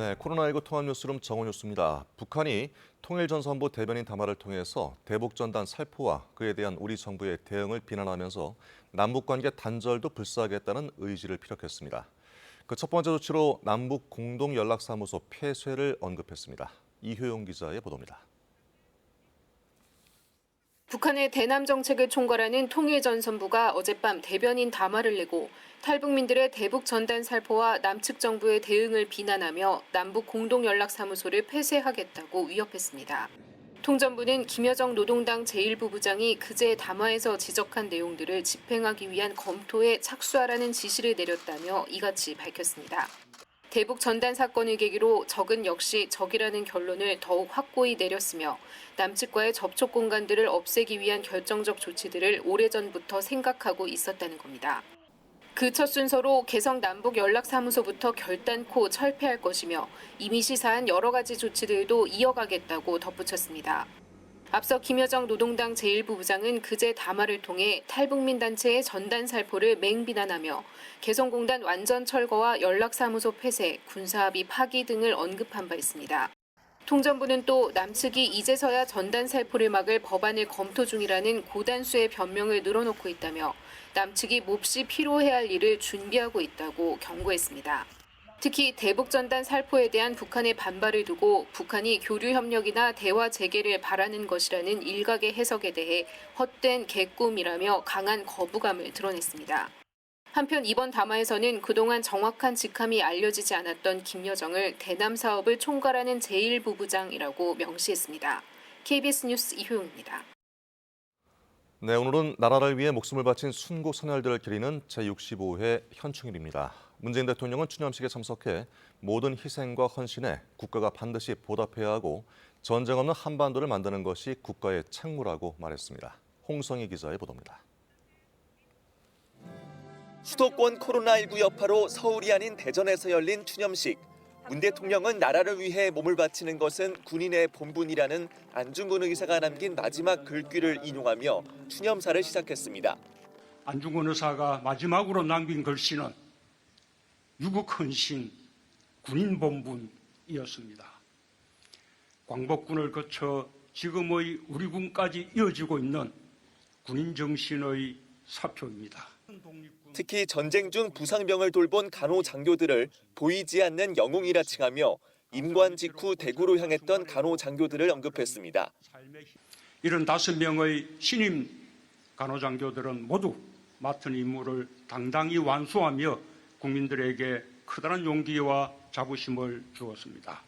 네, 코로나19 통합 뉴스룸 정오 뉴스입니다. 북한이 통일전선부 대변인 담화를 통해서 대북전단 살포와 그에 대한 우리 정부의 대응을 비난하면서 남북관계 단절도 불사하겠다는 의지를 피력했습니다. 그 첫 번째 조치로 남북 공동연락사무소 폐쇄를 언급했습니다. 이효용 기자의 보도입니다. 북한의 대남 정책을 총괄하는 통일전선부가 어젯밤 대변인 담화를 내고 탈북민들의 대북 전단 살포와 남측 정부의 대응을 비난하며 남북 공동연락사무소를 폐쇄하겠다고 위협했습니다. 통전부는 김여정 노동당 제1부부장이 그제 담화에서 지적한 내용들을 집행하기 위한 검토에 착수하라는 지시를 내렸다며 이같이 밝혔습니다. 대북 전단 사건을 계기로 적은 역시 적이라는 결론을 더욱 확고히 내렸으며 남측과의 접촉 공간들을 없애기 위한 결정적 조치들을 오래전부터 생각하고 있었다는 겁니다. 그 첫 순서로 개성 남북연락사무소부터 결단코 철폐할 것이며 이미 시사한 여러 가지 조치들도 이어가겠다고 덧붙였습니다. 앞서 김여정 노동당 제1부부장은 그제 담화를 통해 탈북민 단체의 전단 살포를 맹비난하며 개성공단 완전 철거와 연락사무소 폐쇄, 군사합의 파기 등을 언급한 바 있습니다. 통전부는 또 남측이 이제서야 전단 살포를 막을 법안을 검토 중이라는 고단수의 변명을 늘어놓고 있다며 남측이 몹시 필요해야 할 일을 준비하고 있다고 경고했습니다. 특히 대북전단 살포에 대한 북한의 반발을 두고 북한이 교류협력이나 대화 재개를 바라는 것이라는 일각의 해석에 대해 헛된 개꿈이라며 강한 거부감을 드러냈습니다. 한편 이번 담화에서는 그동안 정확한 직함이 알려지지 않았던 김여정을 대남 사업을 총괄하는 제1부부장이라고 명시했습니다. KBS 뉴스 이효영입니다. 네, 오늘은 나라를 위해 목숨을 바친 순국 선열들을 기리는 제65회 현충일입니다. 문재인 대통령은 추념식에 참석해 모든 희생과 헌신에 국가가 반드시 보답해야 하고 전쟁 없는 한반도를 만드는 것이 국가의 책무라고 말했습니다. 홍성희 기자의 보도입니다. 수도권 코로나19 여파로 서울이 아닌 대전에서 열린 추념식. 문 대통령은 나라를 위해 몸을 바치는 것은 군인의 본분이라는 안중근 의사가 남긴 마지막 글귀를 인용하며 추념사를 시작했습니다. 안중근 의사가 마지막으로 남긴 글씨는 유국 헌신, 군인 본분이었습니다. 광복군을 거쳐 지금의 우리 군까지 이어지고 있는 군인 정신의 사표입니다. 특히 전쟁 중 부상병을 돌본 간호장교들을 보이지 않는 영웅이라 칭하며 임관 직후 대구로 향했던 간호장교들을 언급했습니다. 75명의 신임 간호장교들은 모두 맡은 임무를 당당히 완수하며 국민들에게 커다란 용기와 자부심을 주었습니다.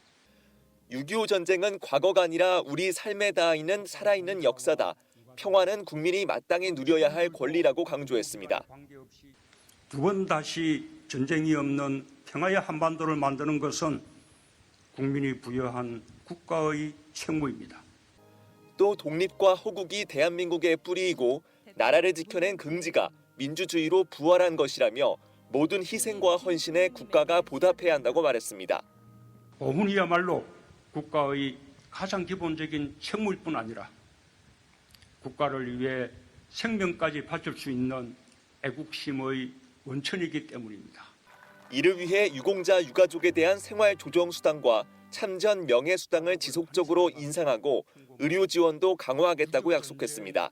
6.25 전쟁은 과거가 아니라 우리 삶에 닿아있는 살아있는 역사다. 평화는 국민이 마땅히 누려야 할 권리라고 강조했습니다. 두 번 다시 전쟁이 없는 평화의 한반도를 만드는 것은 국민이 부여한 국가의 책무입니다. 또 독립과 호국이 대한민국의 뿌리이고 나라를 지켜낸 긍지가 민주주의로 부활한 것이라며 모든 희생과 헌신에 국가가 보답해야 한다고 말했습니다. 어훈이야말로 국가의 가장 기본적인 책무일 뿐 아니라 국가를 위해 생명까지 바칠 수 있는 애국심의 원천이기 때문입니다. 이를 위해 유공자 유가족에 대한 생활조정수당과 참전 명예수당을 지속적으로 인상하고 의료 지원도 강화하겠다고 약속했습니다.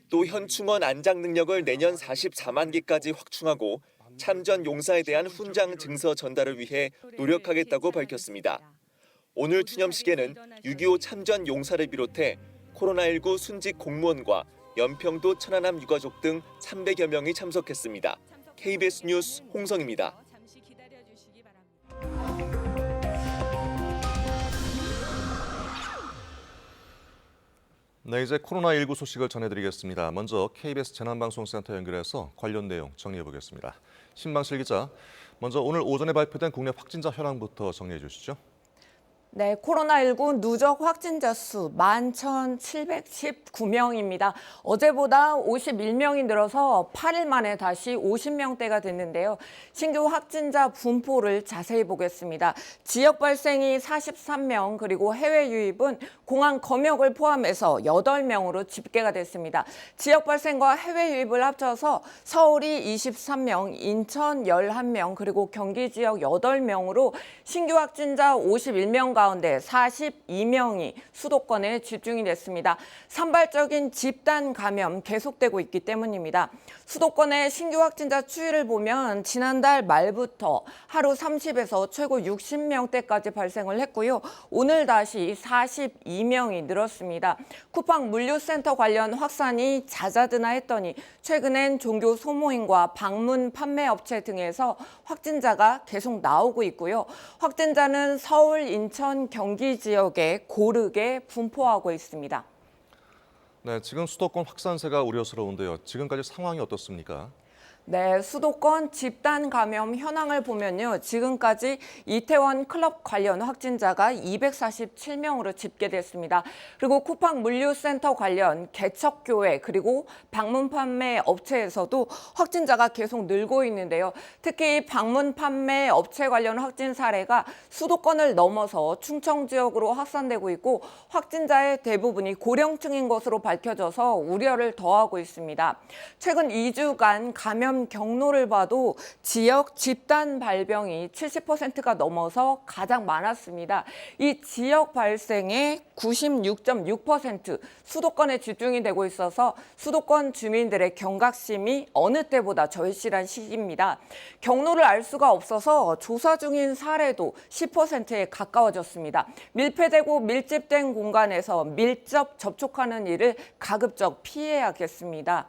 또 현충원 안장 능력을 내년 44만 개까지 확충하고 참전 용사에 대한 훈장 증서 전달을 위해 노력하겠다고 밝혔습니다. 오늘 추념식에는 6.25 참전 용사를 비롯해 코로나19 순직 공무원과 연평도 천안함 유가족 등 300여 명이 참석했습니다. KBS 뉴스 홍성입니다. 네, 이제 코로나19 소식을 전해드리겠습니다. 먼저 KBS 재난방송센터 연결해서 관련 내용 정리해보겠습니다. 신방실 기자, 먼저 오늘 오전에 발표된 국내 확진자 현황부터 정리해 주시죠. 네, 코로나19 누적 확진자 수 11,719명입니다. 어제보다 51명이 늘어서 8일 만에 다시 50명대가 됐는데요. 신규 확진자 분포를 자세히 보겠습니다. 지역 발생이 43명, 그리고 해외 유입은 공항 검역을 포함해서 8명으로 집계가 됐습니다. 지역 발생과 해외 유입을 합쳐서 서울이 23명, 인천 11명, 그리고 경기 지역 8명으로 신규 확진자 51명 가운데 42명이 수도권에 집중이 됐습니다. 산발적인 집단 감염 계속되고 있기 때문입니다. 수도권의 신규 확진자 추이를 보면 지난달 말부터 하루 30에서 최고 60명대까지 발생을 했고요. 오늘 다시 42명이 늘었습니다. 쿠팡 물류센터 관련 확산이 잦아드나 했더니 최근엔 종교 소모임과 방문 판매 업체 등에서 확진자가 계속 나오고 있고요. 확진자는 서울, 인천, 경기 지역에 고르게 분포하고 있습니다. 네, 지금 수도권 확산세가 우려스러운데요. 지금까지 상황이 어떻습니까? 네, 수도권 집단 감염 현황을 보면요. 지금까지 이태원 클럽 관련 확진자가 247명으로 집계됐습니다. 그리고 쿠팡 물류센터 관련 개척교회 그리고 방문 판매 업체에서도 확진자가 계속 늘고 있는데요. 특히 방문 판매 업체 관련 확진 사례가 수도권을 넘어서 충청 지역으로 확산되고 있고 확진자의 대부분이 고령층인 것으로 밝혀져서 우려를 더하고 있습니다. 최근 2주간 감염 경로를 봐도 지역 집단 발병이 70%가 넘어서 가장 많았습니다. 이 지역 발생의 96.6% 수도권에 집중이 되고 있어서 수도권 주민들의 경각심이 어느 때보다 절실한 시기입니다. 경로를 알 수가 없어서 조사 중인 사례도 10%에 가까워졌습니다. 밀폐되고 밀집된 공간에서 밀접 접촉하는 일을 가급적 피해야겠습니다.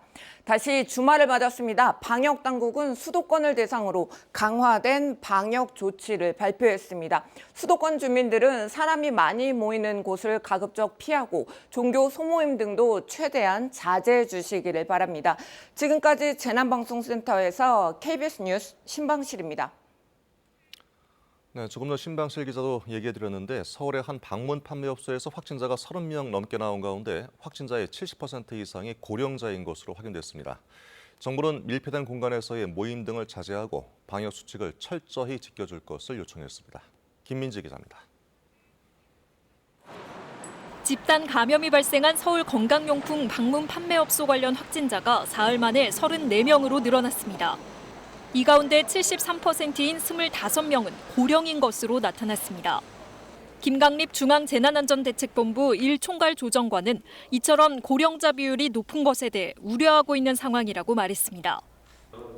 다시 주말을 맞았습니다. 방역 당국은 수도권을 대상으로 강화된 방역 조치를 발표했습니다. 수도권 주민들은 사람이 많이 모이는 곳을 가급적 피하고 종교 소모임 등도 최대한 자제해 주시기를 바랍니다. 지금까지 재난방송센터에서 KBS 뉴스 신방실입니다. 네, 조금 전 신방실 기자도 얘기해드렸는데 서울의 한 방문 판매업소에서 확진자가 30명 넘게 나온 가운데 확진자의 70% 이상이 고령자인 것으로 확인됐습니다. 정부는 밀폐된 공간에서의 모임 등을 자제하고 방역 수칙을 철저히 지켜줄 것을 요청했습니다. 김민지 기자입니다. 집단 감염이 발생한 서울 건강용품 방문 판매업소 관련 확진자가 사흘 만에 34명으로 늘어났습니다. 이 가운데 73%인 25명은 고령인 것으로 나타났습니다. 김강립 중앙재난안전대책본부 1총괄 조정관은 이처럼 고령자 비율이 높은 것에 대해 우려하고 있는 상황이라고 말했습니다.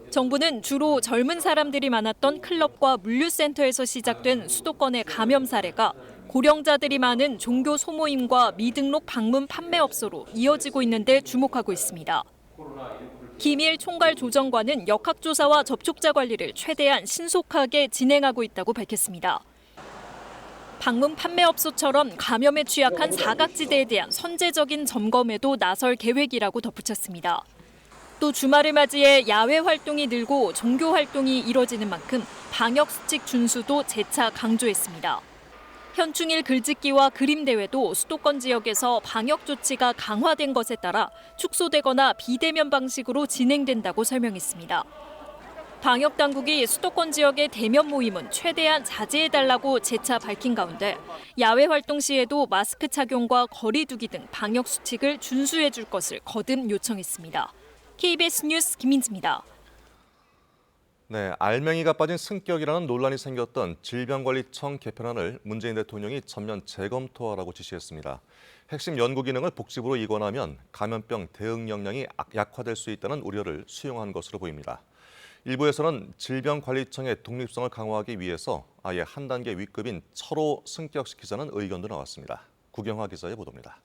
정부는 주로 젊은 사람들이 많았던 클럽과 물류센터에서 시작된 수도권의 감염 사례가 고령자들이 많은 종교 소모임과 미등록 방문 판매업소로 이어지고 있는 데 주목하고 있습니다. 김일 총괄 조정관은 역학조사와 접촉자 관리를 최대한 신속하게 진행하고 있다고 밝혔습니다. 방문 판매업소처럼 감염에 취약한 사각지대에 대한 선제적인 점검에도 나설 계획이라고 덧붙였습니다. 또 주말을 맞이해 야외 활동이 늘고 종교 활동이 이뤄지는 만큼 방역 수칙 준수도 재차 강조했습니다. 현충일 글짓기와 그림 대회도 수도권 지역에서 방역 조치가 강화된 것에 따라 축소되거나 비대면 방식으로 진행된다고 설명했습니다. 방역 당국이 수도권 지역의 대면 모임은 최대한 자제해달라고 재차 밝힌 가운데 야외 활동 시에도 마스크 착용과 거리 두기 등 방역 수칙을 준수해 줄 것을 거듭 요청했습니다. KBS 뉴스 김민지입니다. 네, 알맹이가 빠진 승격이라는 논란이 생겼던 질병관리청 개편안을 문재인 대통령이 전면 재검토하라고 지시했습니다. 핵심 연구 기능을 복지부로 이관하면 감염병 대응 역량이 약화될 수 있다는 우려를 수용한 것으로 보입니다. 일부에서는 질병관리청의 독립성을 강화하기 위해서 아예 한 단계 윗급인 처로 승격시키자는 의견도 나왔습니다. 구경화 기자의 보도입니다.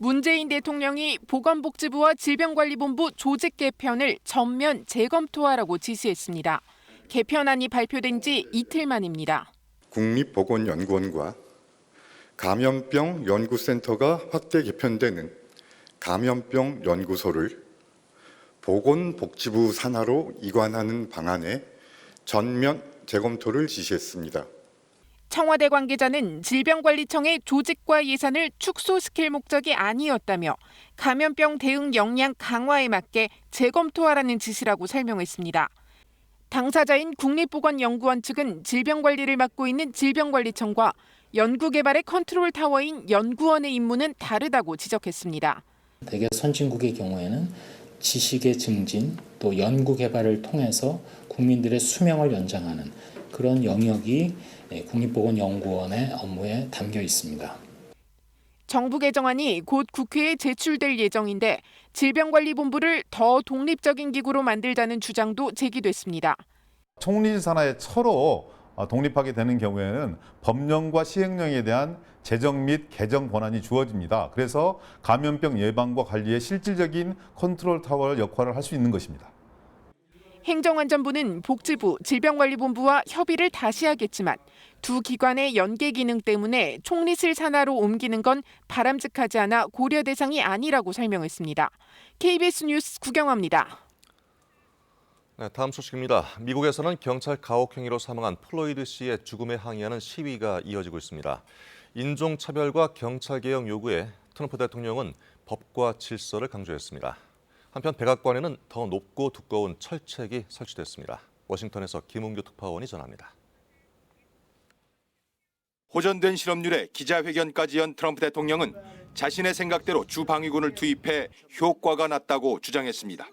문재인 대통령이 보건복지부와 질병관리본부 조직 개편을 전면 재검토하라고 지시했습니다. 개편안이 발표된 지 이틀 만입니다. 국립보건연구원과 감염병 연구센터가 확대 개편되는 감염병 연구소를 보건복지부 산하로 이관하는 방안에 전면 재검토를 지시했습니다. 청와대 관계자는 질병관리청의 조직과 예산을 축소시킬 목적이 아니었다며 감염병 대응 역량 강화에 맞게 재검토하라는 지시라고 설명했습니다. 당사자인 국립보건연구원 측은 질병관리를 맡고 있는 질병관리청과 연구개발의 컨트롤 타워인 연구원의 임무는 다르다고 지적했습니다. 대개 선진국의 경우에는 지식의 증진 또 연구개발을 통해서 국민들의 수명을 연장하는 그런 영역이 국립보건연구원의 업무에 담겨 있습니다. 정부 개정안이 곧 국회에 제출될 예정인데 질병관리본부를 더 독립적인 기구로 만들자는 주장도 제기됐습니다. 총리실 산하의 처로 독립하게 되는 경우에는 법령과 시행령에 대한 제정 및 개정 권한이 주어집니다. 그래서 감염병 예방과 관리에 실질적인 컨트롤 타워 역할을 할 수 있는 것입니다. 행정안전부는 복지부, 질병관리본부와 협의를 다시 하겠지만 두 기관의 연계 기능 때문에 총리실 산하로 옮기는 건 바람직하지 않아 고려 대상이 아니라고 설명했습니다. KBS 뉴스 구경화입니다. 네, 다음 소식입니다. 미국에서는 경찰 가혹 행위로 사망한 플로이드 씨의 죽음에 항의하는 시위가 이어지고 있습니다. 인종차별과 경찰개혁 요구에 트럼프 대통령은 법과 질서를 강조했습니다. 한편 백악관에는 더 높고 두꺼운 철책이 설치됐습니다. 워싱턴에서 김은규 특파원이 전합니다. 호전된 실업률에 기자회견까지 연 트럼프 대통령은 자신의 생각대로 주방위군을 투입해 효과가 났다고 주장했습니다.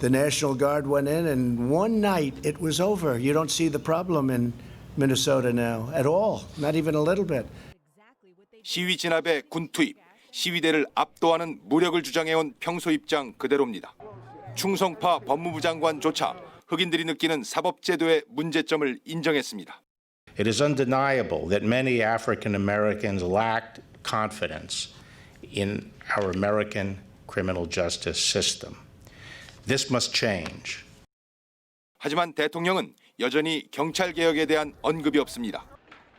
The National Guard went in and one night it was over. You don't see the problem in Minnesota now at all, not even a little bit. 시위 진압에 군 투입, 시위대를 압도하는 무력을 주장해온 평소 입장 그대로입니다. 충성파 법무부 장관조차 흑인들이 느끼는 사법제도의 문제점을 인정했습니다. It is undeniable that many African Americans lacked confidence in our American criminal justice system. This must change. 하지만 대통령은 여전히 경찰 개혁에 대한 언급이 없습니다.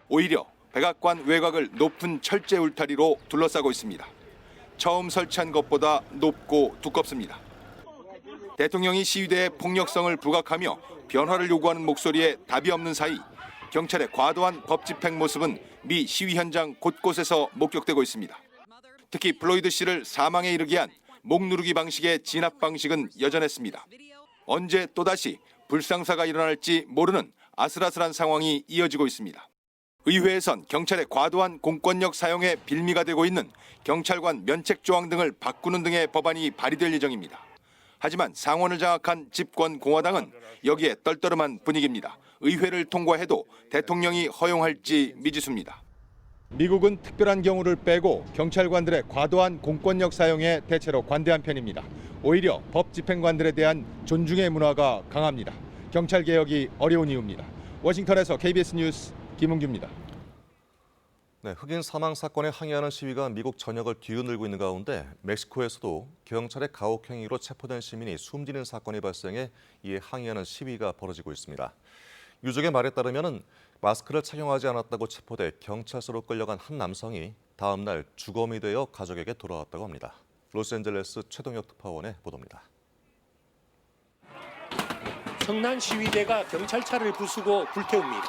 오히려 백악관 외곽을 높은 철제 울타리로 둘러싸고 있습니다. 처음 설치한 것보다 높고 두껍습니다. 대통령이 시위대의 폭력성을 부각하며 변화를 요구하는 목소리에 답이 없는 사이 경찰의 과도한 법 집행 모습은 미 시위 현장 곳곳에서 목격되고 있습니다. 특히 플로이드 씨를 사망에 이르게 한 목 누르기 방식의 진압 방식은 여전했습니다. 언제 또다시 불상사가 일어날지 모르는 아슬아슬한 상황이 이어지고 있습니다. 의회에선 경찰의 과도한 공권력 사용에 빌미가 되고 있는 경찰관 면책 조항 등을 바꾸는 등의 법안이 발의될 예정입니다. 하지만 상원을 장악한 집권 공화당은 여기에 떨떠름한 분위기입니다. 의회를 통과해도 대통령이 허용할지 미지수입니다. 미국은 특별한 경우를 빼고 경찰관들의 과도한 공권력 사용에 대체로 관대한 편입니다. 오히려 법 집행관들에 대한 존중의 문화가 강합니다. 경찰 개혁이 어려운 이유입니다. 워싱턴에서 KBS 뉴스 김은규입니다. 네, 흑인 사망 사건에 항의하는 시위가 미국 전역을 뒤흔들고 있는 가운데 멕시코에서도 경찰의 가혹 행위로 체포된 시민이 숨지는 사건이 발생해 이에 항의하는 시위가 벌어지고 있습니다. 유족의 말에 따르면 마스크를 착용하지 않았다고 체포돼 경찰서로 끌려간 한 남성이 다음 날 주검이 되어 가족에게 돌아왔다고 합니다. 로스앤젤레스 최동혁 특파원의 보도입니다. 성난 시위대가 경찰차를 부수고 불태웁니다.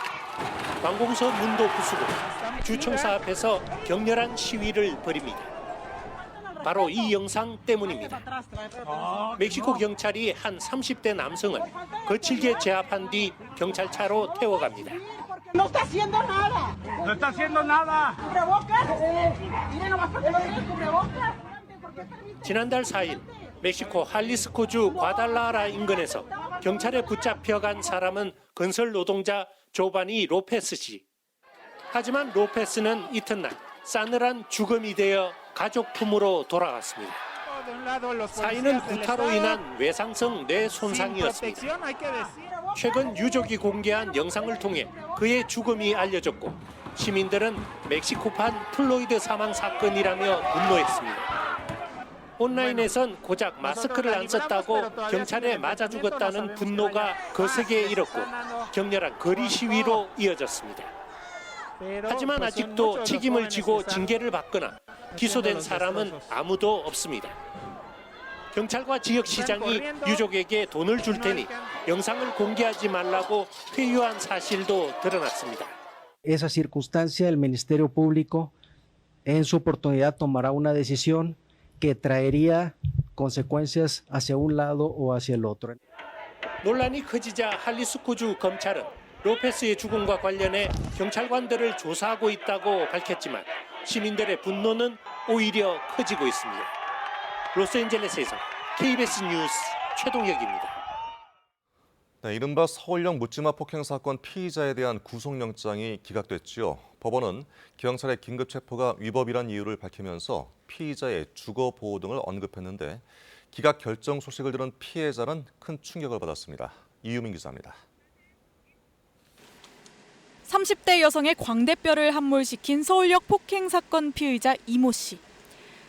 관공서 문도 부수고 주청사 앞에서 격렬한 시위를 벌입니다. 바로 이 영상 때문입니다. 멕시코 경찰이 한 30대 남성을 거칠게 제압한 뒤 경찰차로 태워갑니다. No está haciendo nada. No está haciendo nada. 지난달 4일 멕시코 할리스코주 과달라하라 인근에서 경찰에 붙잡혀간 사람은 건설 노동자 조바니 로페스 씨. 하지만 로페스는 이튿날 싸늘한 죽음이 되어 가족 품으로 돌아갔습니다. 사인은 구타로 인한 외상성 뇌 손상이었습니다. 최근 유족이 공개한 영상을 통해 그의 죽음이 알려졌고 시민들은 멕시코판 플로이드 사망 사건이라며 분노했습니다. 온라인에선 고작 마스크를 안 썼다고 경찰에 맞아 죽었다는 분노가 거세게 일었고 격렬한 거리 시위로 이어졌습니다. 하지만 아직도 책임을 지고 징계를 받거나 기소된 사람은 아무도 없습니다. 경찰과 지역시장이 유족에게 돈을 줄 테니 영상을 공개하지 말라고 회유한 사실도 드러났습니다. esa circunstancia el Ministerio Público en su oportunidad tomará una decisión que traería consecuencias hacia un lado o hacia el otro. 논란이 커지자 할리스코주 검찰은 로페스의 죽음과 관련해 경찰관들을 조사하고 있다고 밝혔지만 시민들의 분노는 오히려 커지고 있습니다. 로스앤젤레스에서 KBS 뉴스 최동혁입니다. 네, 이른바 서울역 묻지마 폭행 사건 피의자에 대한 구속영장이 기각됐지요. 법원은 경찰의 긴급 체포가 위법이란 이유를 밝히면서 피의자의 주거 보호 등을 언급했는데 기각 결정 소식을 들은 피해자는 큰 충격을 받았습니다. 이유민 기자입니다. 30대 여성의 광대뼈를 함몰시킨 서울역 폭행 사건 피의자 이모 씨.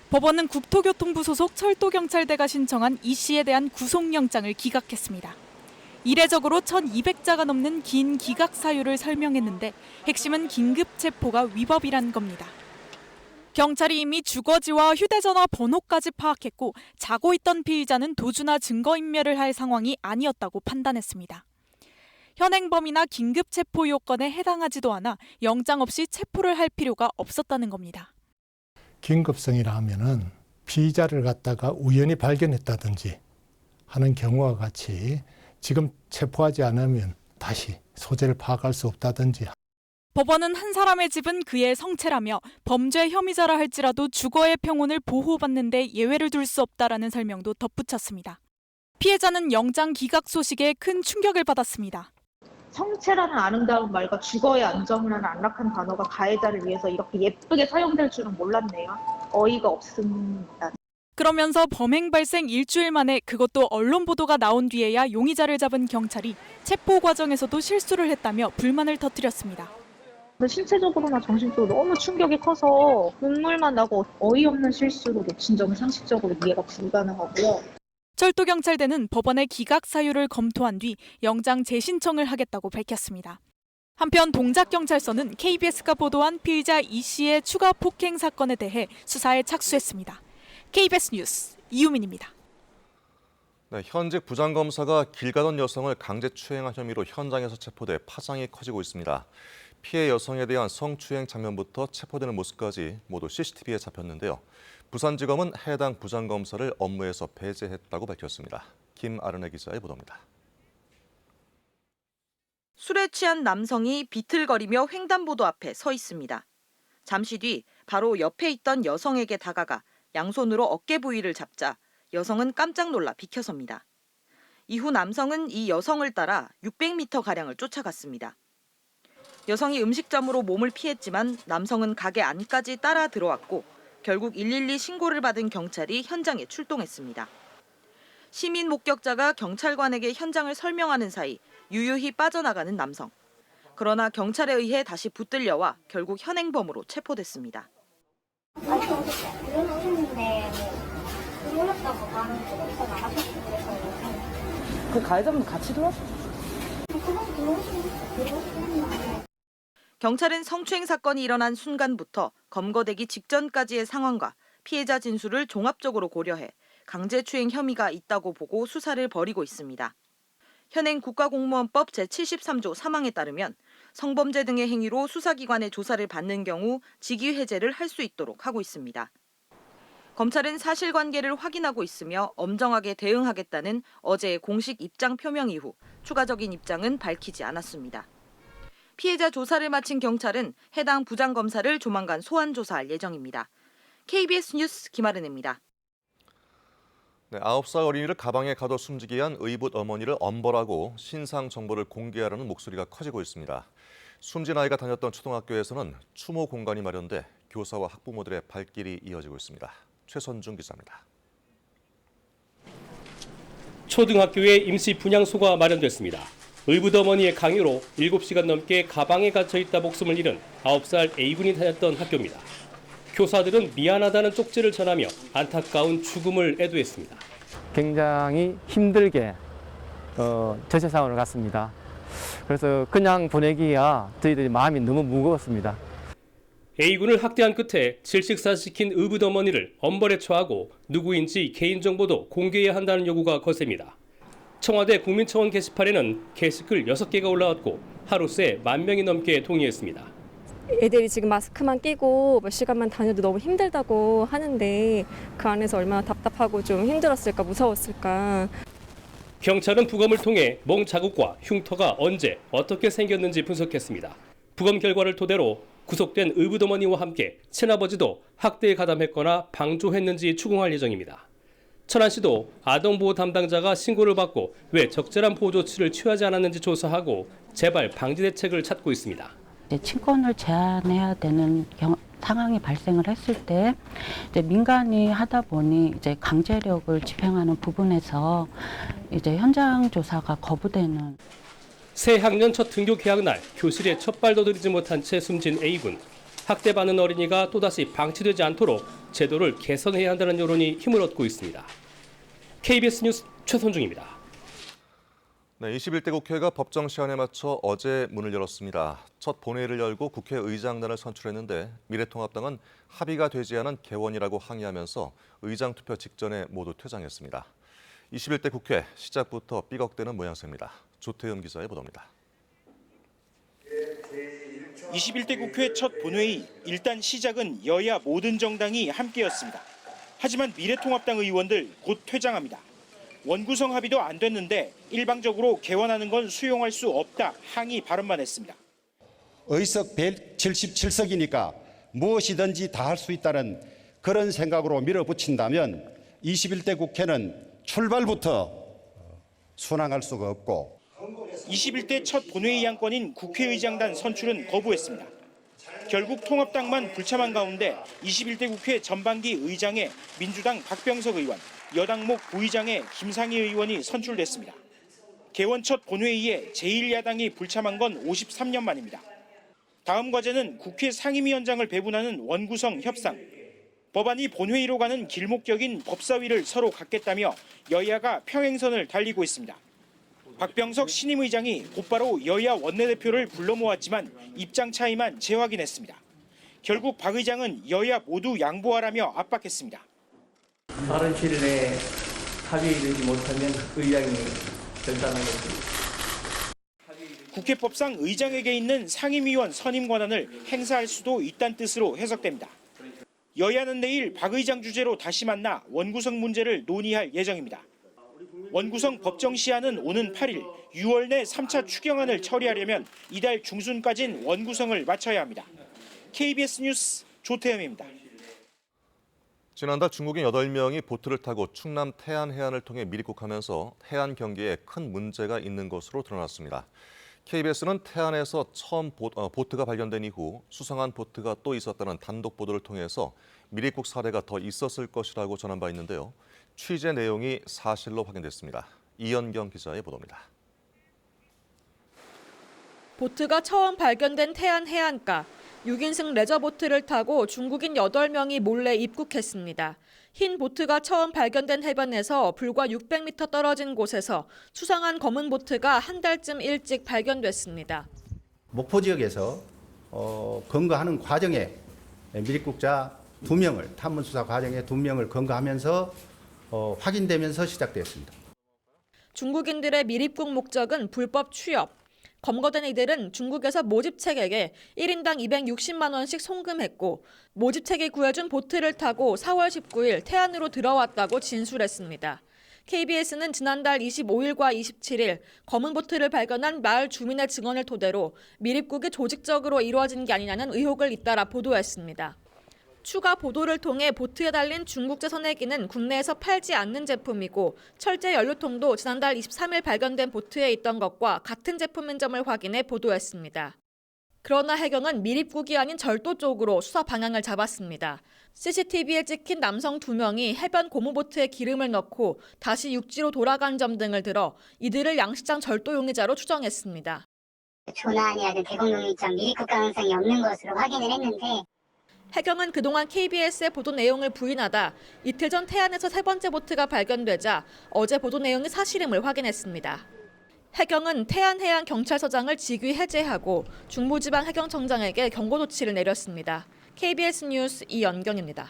법원은 국토교통부 소속 철도경찰대가 신청한 이 씨에 대한 구속영장을 기각했습니다. 이례적으로 1,200자가 넘는 긴 기각 사유를 설명했는데 핵심은 긴급 체포가 위법이란 겁니다. 경찰이 이미 주거지와 휴대전화 번호까지 파악했고 자고 있던 피의자는 도주나 증거인멸을 할 상황이 아니었다고 판단했습니다. 현행범이나 긴급 체포 요건에 해당하지도 않아 영장 없이 체포를 할 필요가 없었다는 겁니다. 긴급성이라 하면은 피의자를 갖다가 우연히 발견했다든지 하는 경우와 같이 지금 체포하지 않으면 다시 소재를 파악할 수 없다든지. 법원은 한 사람의 집은 그의 성체라며 범죄 혐의자라 할지라도 주거의 평온을 보호받는데 예외를 둘 수 없다라는 설명도 덧붙였습니다. 피해자는 영장 기각 소식에 큰 충격을 받았습니다. 성체라는 아름다운 말과 주거의 안정이라는 안락한 단어가 가해자를 위해서 이렇게 예쁘게 사용될 줄은 몰랐네요. 어이가 없습니다. 그러면서 범행 발생 일주일 만에 그것도 언론 보도가 나온 뒤에야 용의자를 잡은 경찰이 체포 과정에서도 실수를 했다며 불만을 터뜨렸습니다. 신체적으로나 정신적으로 너무 충격이 커서 눈물만 나고 어이없는 실수로 놓친 점은 상식적으로 이해가 불가능하고요. 철도경찰대는 법원의 기각 사유를 검토한 뒤 영장 재신청을 하겠다고 밝혔습니다. 한편 동작경찰서는 KBS가 보도한 피의자 이 씨의 추가 폭행 사건에 대해 수사에 착수했습니다. KBS 뉴스 이유민입니다. 네, 현직 부장검사가 길 가던 여성을 강제추행한 혐의로 현장에서 체포돼 파장이 커지고 있습니다. 피해 여성에 대한 성추행 장면부터 체포되는 모습까지 모두 CCTV에 잡혔는데요. 부산지검은 해당 부장검사를 업무에서 배제했다고 밝혔습니다. 김아르네 기자의 보도입니다. 술에 취한 남성이 비틀거리며 횡단보도 앞에 서 있습니다. 잠시 뒤 바로 옆에 있던 여성에게 다가가 양손으로 어깨 부위를 잡자 여성은 깜짝 놀라 비켜섭니다. 이후 남성은 이 여성을 따라 600m가량을 쫓아갔습니다. 여성이 음식점으로 몸을 피했지만 남성은 가게 안까지 따라 들어왔고 결국 112 신고를 받은 경찰이 현장에 출동했습니다. 시민 목격자가 경찰관에게 현장을 설명하는 사이 유유히 빠져나가는 남성. 그러나 경찰에 의해 다시 붙들려와 결국 현행범으로 체포됐습니다. 그 가해자분 같이 들어왔어요. 경찰은 성추행 사건이 일어난 순간부터 검거되기 직전까지의 상황과 피해자 진술을 종합적으로 고려해 강제추행 혐의가 있다고 보고 수사를 벌이고 있습니다. 현행 국가공무원법 제73조 3항에 따르면 성범죄 등의 행위로 수사기관의 조사를 받는 경우 직위해제를 할 수 있도록 하고 있습니다. 검찰은 사실관계를 확인하고 있으며 엄정하게 대응하겠다는 어제의 공식 입장 표명 이후 추가적인 입장은 밝히지 않았습니다. 피해자 조사를 마친 경찰은 해당 부장검사를 조만간 소환 조사할 예정입니다. KBS 뉴스 김아른입니다. 네, 9살 어린이를 가방에 가둬 숨지게 한 의붓 어머니를 엄벌하고 신상 정보를 공개하라는 목소리가 커지고 있습니다. 숨진 아이가 다녔던 초등학교에서는 추모 공간이 마련돼 교사와 학부모들의 발길이 이어지고 있습니다. 최선중 기자입니다. 초등학교에 임시 분향소가 마련됐습니다. 의붓 어머니의 강요로 7시간 넘게 가방에 갇혀있다 목숨을 잃은 9살 A군이 다녔던 학교입니다. 교사들은 미안하다는 쪽지를 전하며 안타까운 죽음을 애도했습니다. 굉장히 힘들게 저체 상황을 갔습니다. 그래서 그냥 보내기야 저희들이 마음이 너무 무거웠습니다. A군을 학대한 끝에 질식사시킨 의붓 어머니를 엄벌에 처하고 누구인지 개인정보도 공개해야 한다는 요구가 거셉니다. 청와대 국민청원 게시판에는 게시글 6개가 올라왔고 하루 새 10,000명이 넘게 동의했습니다. 애들이 지금 마스크만 끼고 몇 시간만 다녀도 너무 힘들다고 하는데 그 안에서 얼마나 답답하고 좀 힘들었을까, 무서웠을까. 경찰은 부검을 통해 멍 자국과 흉터가 언제 어떻게 생겼는지 분석했습니다. 부검 결과를 토대로 구속된 의붓어머니와 함께 친아버지도 학대에 가담했거나 방조했는지 추궁할 예정입니다. 천안시도 아동보호 담당자가 신고를 받고 왜 적절한 보호 조치를 취하지 않았는지 조사하고 재발 방지 대책을 찾고 있습니다. 친권을 제한해야 되는 상황이 발생을 했을 때 민간이 하다 보니 강제력을 집행하는 부분에서 현장 조사가 거부되는. 새 학년 첫 등교 개학 날 교실에 첫 발도 들이지 못한 채 숨진 A군. 학대받는 어린이가 또다시 방치되지 않도록 제도를 개선해야 한다는 여론이 힘을 얻고 있습니다. KBS 뉴스 최선중입니다. 네, 21대 국회가 법정 시한에 맞춰 어제 문을 열었습니다. 첫 본회의를 열고 국회의장단을 선출했는데 미래통합당은 합의가 되지 않은 개원이라고 항의하면서 의장 투표 직전에 모두 퇴장했습니다. 21대 국회 시작부터 삐걱대는 모양새입니다. 조태현 기자의 보도입니다. 21대 국회 첫 본회의, 일단 시작은 여야 모든 정당이 함께였습니다. 하지만 미래통합당 의원들 곧 퇴장합니다. 원구성 합의도 안 됐는데 일방적으로 개원하는 건 수용할 수 없다 항의 발언만 했습니다. 의석 177석이니까 무엇이든지 다 할 수 있다는 그런 생각으로 밀어붙인다면 21대 국회는 출발부터 순항할 수가 없고 21대 첫 본회의 안건인 국회의장단 선출은 거부했습니다. 결국 통합당만 불참한 가운데 21대 국회 전반기 의장에 민주당 박병석 의원, 여당목 부의장에 김상희 의원이 선출됐습니다. 개원 첫 본회의에 제1야당이 불참한 건 53년 만입니다. 다음 과제는 국회 상임위원장을 배분하는 원구성 협상. 법안이 본회의로 가는 길목격인 법사위를 서로 갖겠다며 여야가 평행선을 달리고 있습니다. 박병석 신임의장이 곧바로 여야 원내대표를 불러 모았지만 입장 차이만 재확인했습니다. 결국 박 의장은 여야 모두 양보하라며 압박했습니다. 빠른 시일 내에 합의에 이르지 못하면 의장이 결단하는 것입니다. 국회법상 의장에게 있는 상임위원 선임 권한을 행사할 수도 있다는 뜻으로 해석됩니다. 여야는 내일 박 의장 주재로 다시 만나 원구성 문제를 논의할 예정입니다. 원구성 법정 시한은 오는 8일, 6월 내 3차 추경안을 처리하려면 이달 중순까지는 원구성을 마쳐야 합니다. KBS 뉴스 조태현입니다. 지난달 중국인 8명이 보트를 타고 충남 태안 해안을 통해 미립국하면서 해안 경계에 큰 문제가 있는 것으로 드러났습니다. KBS는 태안에서 처음 보트가 발견된 이후 수상한 보트가 또 있었다는 단독 보도를 통해서 미립국 사례가 더 있었을 것이라고 전한 바 있는데요. 취재 내용이 사실로 확인됐습니다. 이연경 기자의 보도입니다. 보트가 처음 발견된 태안 해안가. 6인승 레저보트를 타고 중국인 8명이 몰래 입국했습니다. 흰 보트가 처음 발견된 해변에서 불과 600m 떨어진 곳에서 수상한 검은 보트가 한 달쯤 일찍 발견됐습니다. 목포 지역에서 건거하는 과정에 미립국자 2명을 탐문수사 과정에 2명을 건거하면서 확인되면서 시작되었습니다. 중국인들의 미립국 목적은 불법 취업. 검거된 이들은 중국에서 모집책에게 1인당 260만 원씩 송금했고 모집책이 구해준 보트를 타고 4월 19일 태안으로 들어왔다고 진술했습니다. KBS는 지난달 25일과 27일 검은 보트를 발견한 마을 주민의 증언을 토대로 미립국이 조직적으로 이루어진 게 아니냐는 의혹을 잇따라 보도했습니다. 추가 보도를 통해 보트에 달린 중국제 선회기는 국내에서 팔지 않는 제품이고 철제 연료통도 지난달 23일 발견된 보트에 있던 것과 같은 제품인 점을 확인해 보도했습니다. 그러나 해경은 미립국이 아닌 절도 쪽으로 수사 방향을 잡았습니다. CCTV에 찍힌 남성 2명이 해변 고무보트에 기름을 넣고 다시 육지로 돌아간 점 등을 들어 이들을 양식장 절도 용의자로 추정했습니다. 조난이 아닌 대공용의점 미립국 가능성이 없는 것으로 확인을 했는데 해경은 그동안 KBS의 보도 내용을 부인하다 이틀 전 태안에서 3번째 보트가 발견되자 어제 보도 내용이 사실임을 확인했습니다. 해경은 태안해양경찰서장을 직위 해제하고 중부지방해경청장에게 경고 조치를 내렸습니다. KBS 뉴스 이연경입니다.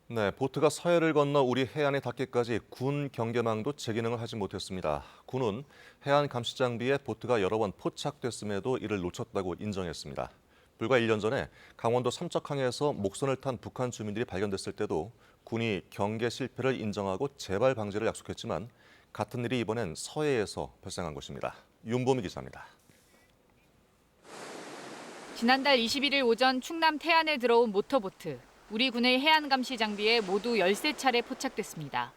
네, 보트가 서해를 건너 우리 해안에 닿기까지 군 경계망도 재기능을 하지 못했습니다. 군은 해안 감시 장비에 보트가 여러 번 포착됐음에도 이를 놓쳤다고 인정했습니다. 불과 1년 전에 강원도 삼척항에서 목선을 탄 북한 주민들이 발견됐을 때도 군이 경계 실패를 인정하고 재발 방지를 약속했지만 같은 일이 이번엔 서해에서 발생한 것입니다. 윤보미 기자입니다. 지난달 21일 오전 충남 태안에 들어온 모터보트. 우리 군의 해안 감시 장비에 모두 13차례 포착됐습니다.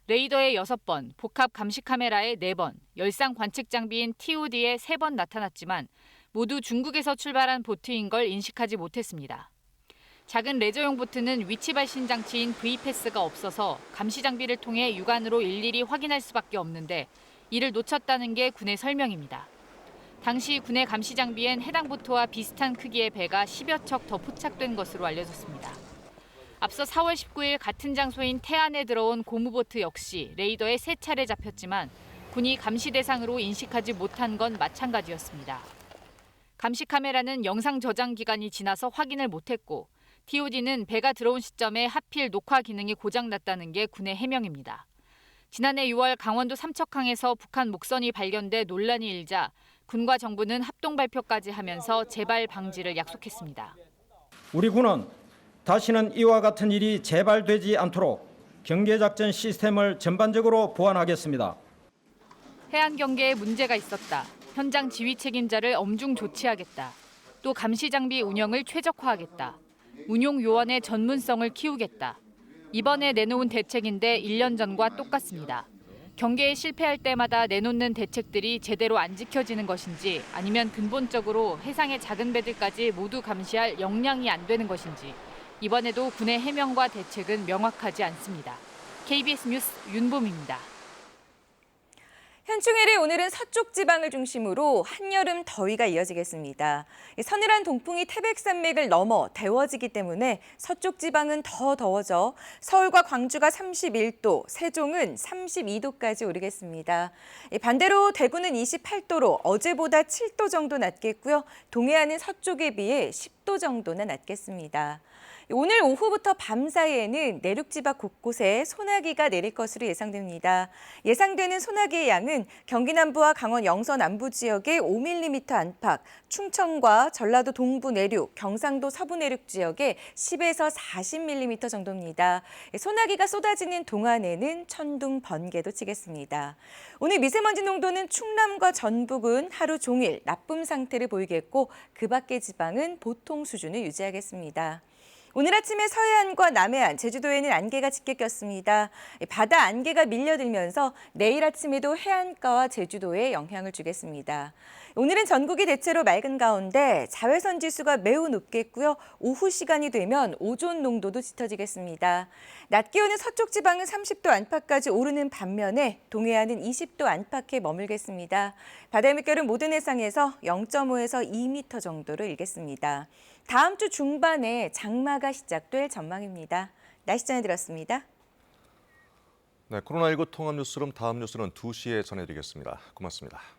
레이더에 6번, 복합 감시 카메라에 4번, 열상 관측 장비인 TOD에 3번 나타났지만 모두 중국에서 출발한 보트인 걸 인식하지 못했습니다. 작은 레저용 보트는 위치 발신 장치인 V패스가 없어서 감시 장비를 통해 육안으로 일일이 확인할 수밖에 없는데 이를 놓쳤다는 게 군의 설명입니다. 당시 군의 감시 장비엔 해당 보트와 비슷한 크기의 배가 10여 척 더 포착된 것으로 알려졌습니다. 앞서 4월 19일 같은 장소인 태안에 들어온 고무보트 역시 레이더에 3차례 잡혔지만 군이 감시 대상으로 인식하지 못한 건 마찬가지였습니다. 감시 카메라는 영상 저장 기간이 지나서 확인을 못했고 TOD는 배가 들어온 시점에 하필 녹화 기능이 고장났다는 게 군의 해명입니다. 지난해 6월 강원도 삼척항에서 북한 목선이 발견돼 논란이 일자 군과 정부는 합동 발표까지 하면서 재발 방지를 약속했습니다. 우리 군은 다시는 이와 같은 일이 재발되지 않도록 경계작전 시스템을 전반적으로 보완하겠습니다. 해안 경계에 문제가 있었다. 현장 지휘 책임자를 엄중 조치하겠다. 또 감시 장비 운영을 최적화하겠다. 운용 요원의 전문성을 키우겠다. 이번에 내놓은 대책인데 1년 전과 똑같습니다. 경계에 실패할 때마다 내놓는 대책들이 제대로 안 지켜지는 것인지 아니면 근본적으로 해상의 작은 배들까지 모두 감시할 역량이 안 되는 것인지 이번에도 군의 해명과 대책은 명확하지 않습니다. KBS 뉴스 윤봄입니다. 현충일이 오늘은 서쪽 지방을 중심으로 한여름 더위가 이어지겠습니다. 서늘한 동풍이 태백산맥을 넘어 데워지기 때문에 서쪽 지방은 더 더워져 서울과 광주가 31도, 세종은 32도까지 오르겠습니다. 반대로 대구는 28도로 어제보다 7도 정도 낮겠고요. 동해안은 서쪽에 비해 10도 정도나 낮겠습니다. 오늘 오후부터 밤 사이에는 내륙 지방 곳곳에 소나기가 내릴 것으로 예상됩니다. 예상되는 소나기의 양은 경기 남부와 강원 영서 남부 지역에 5mm 안팎, 충청과 전라도 동부 내륙, 경상도 서부 내륙 지역에 10에서 40mm 정도입니다. 소나기가 쏟아지는 동안에는 천둥, 번개도 치겠습니다. 오늘 미세먼지 농도는 충남과 전북은 하루 종일 나쁨 상태를 보이겠고 그 밖의 지방은 보통 수준을 유지하겠습니다. 오늘 아침에 서해안과 남해안, 제주도에는 안개가 짙게 꼈습니다. 바다 안개가 밀려들면서 내일 아침에도 해안가와 제주도에 영향을 주겠습니다. 오늘은 전국이 대체로 맑은 가운데 자외선 지수가 매우 높겠고요. 오후 시간이 되면 오존 농도도 짙어지겠습니다. 낮 기온은 서쪽 지방은 30도 안팎까지 오르는 반면에 동해안은 20도 안팎에 머물겠습니다. 바다 물결은 모든 해상에서 0.5에서 2m 정도로 일겠습니다. 다음 주 중반에 장마가 시작될 전망입니다. 날씨 전해드렸습니다. 네, 코로나19 통합 뉴스룸 다음 뉴스는 2시에 전해드리겠습니다. 고맙습니다.